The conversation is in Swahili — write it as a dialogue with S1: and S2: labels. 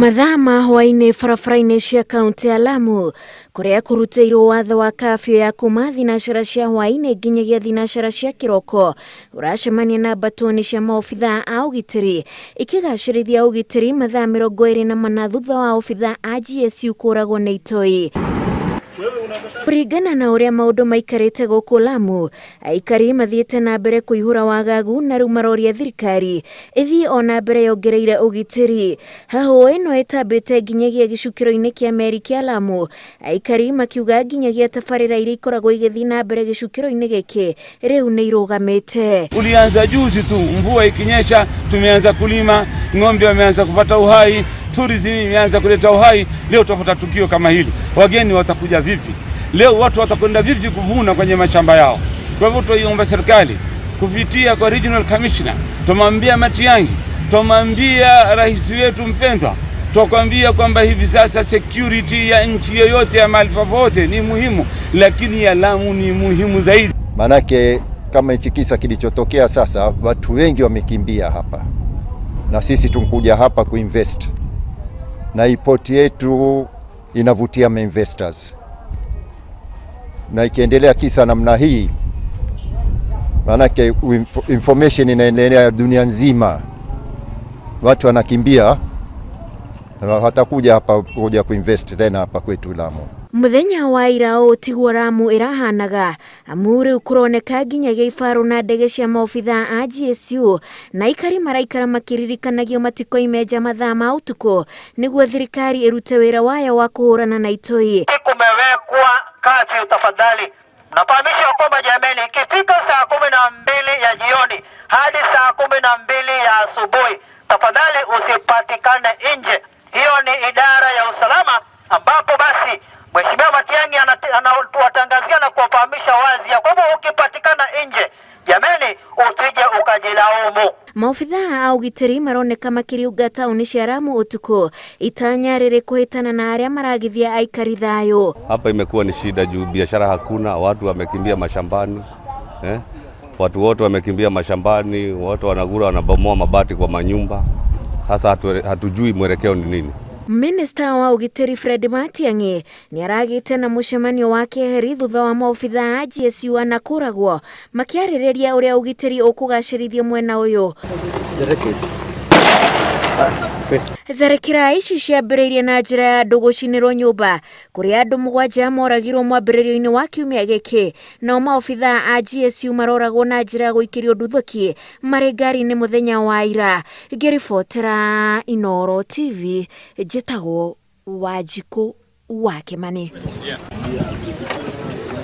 S1: Mathaa ma hwainĩ barabara-inĩ cia kaunti ya Lamu kũrĩa kũrutĩirwo watho wa kafyu ya kuma thinacara cia hwainĩ nginyagia thinacara cia kĩroko ũracemania na mbatoni cia maobithaa a ũgitĩri ikĩgacĩrithia ũgitĩri mathaa 24 thutha wa obithaa a GSU kũragwo nĩ itoi. Kũringana na ũrĩa maũndũ maikarĩte gũkũ Lamu, Aikari mathiĩte na mbere kũihũra wagagu na rĩu maroria thirikari ĩthiĩ ona mbere yongereire ũgitĩri. Hahũ ĩno ĩtambĩte nginyagia gĩcukĩro-inĩ kĩa meri kĩa Lamu. Aikari makiuga nginyagia tabarĩra iria ikoragwo igĩthiĩ na mbere gĩcukĩro-inĩ gĩkĩ rĩu nĩ irugamĩte.
S2: Ulianza juzi tu, mvua ikinyesha tumeanza kulima, ng'ombe wameanza kupata uhai, tourism imeanza kuleta uhai. Leo tutapata tukio kama hili. Wageni watakuja vipi? Leo watu watakwenda vipi kuvuna kwenye mashamba yao? Kwa hivyo tuiomba serikali kupitia kwa regional commissioner, tumwambia Matiang'i, tumwambia rais wetu mpendwa, tukwambia kwamba hivi sasa security ya nchi yoyote ya mahali popote ni muhimu, lakini ya Lamu ni muhimu zaidi.
S3: Manake kama hichi kisa kilichotokea sasa, watu wengi wamekimbia hapa na sisi tunkuja hapa kuinvest, na ipoti yetu inavutia investors. Na ikiendelea kisa namna hii, manake information inaendelea dunia nzima, watu wanakimbia na watakuja hapa kuja kuinvest tena hapa kwetu Lamu.
S1: Muthenya wa ira ũtigwo Lamu ĩrahanaga amu rĩu kũroneka nginyagia ibarũ na ndege cia maobithaa a GSU na Aikari maraikara makĩririkanagio matikoimenja mathaa ma ũtukũ nĩguo thirikari ĩrute wĩra wayo wa kũhũrana na itoi.
S4: Kumewekwa kafyu tafadhali. Nafahamishwa kwamba jameni, ikifika saa 12 ya jioni hadi saa 12 ya asubuhi, tafadhali usipatikane nje. Hiyo ni idara ya usalama, ambapo basi Mheshimiwa Matiang'i anatuwatangazia na kuwafahamisha wazi ya kwamba ukipatikana nje, jameni, usije ukajilaumu.
S1: Maobithaa a ũgitĩri maroneka makĩriunga taũni cia Lamu ũtukũ itanya rĩrĩ kũhĩtana na arĩa maragithia Aikari thayũ.
S5: Hapa imekuwa ni shida juu biashara hakuna, watu wamekimbia mashambani. Watu wote wamekimbia mashambani, watu wanagura wanabomoa mabati kwa manyumba. Hasa hatujui mwelekeo ni nini.
S1: Minista wa ũgitĩri Fred Matiang'i nĩ aragĩte na mũcemanio wa keheri thutha wa maobithaa a GSU anakũragwo makĩarĩrĩria ũrĩa ũgitĩri ũkũgacĩrithio mwena ũyũ. Tharĩkĩra ici ciambĩrĩirie na njĩra ya andũ gũcinĩrwo nyũmba kũrĩa andũ 7 moragirwo mwambĩrĩrio-inĩ wa kiumia gĩkĩ, nao maobithaa a GSU maroragwo na njĩra ya gũikĩrio nduthũki marĩ ngari-inĩ mũthenya wa ira. Ngĩribotera Inooro TV, njĩtagwo Wanjikũ wa Kĩmani.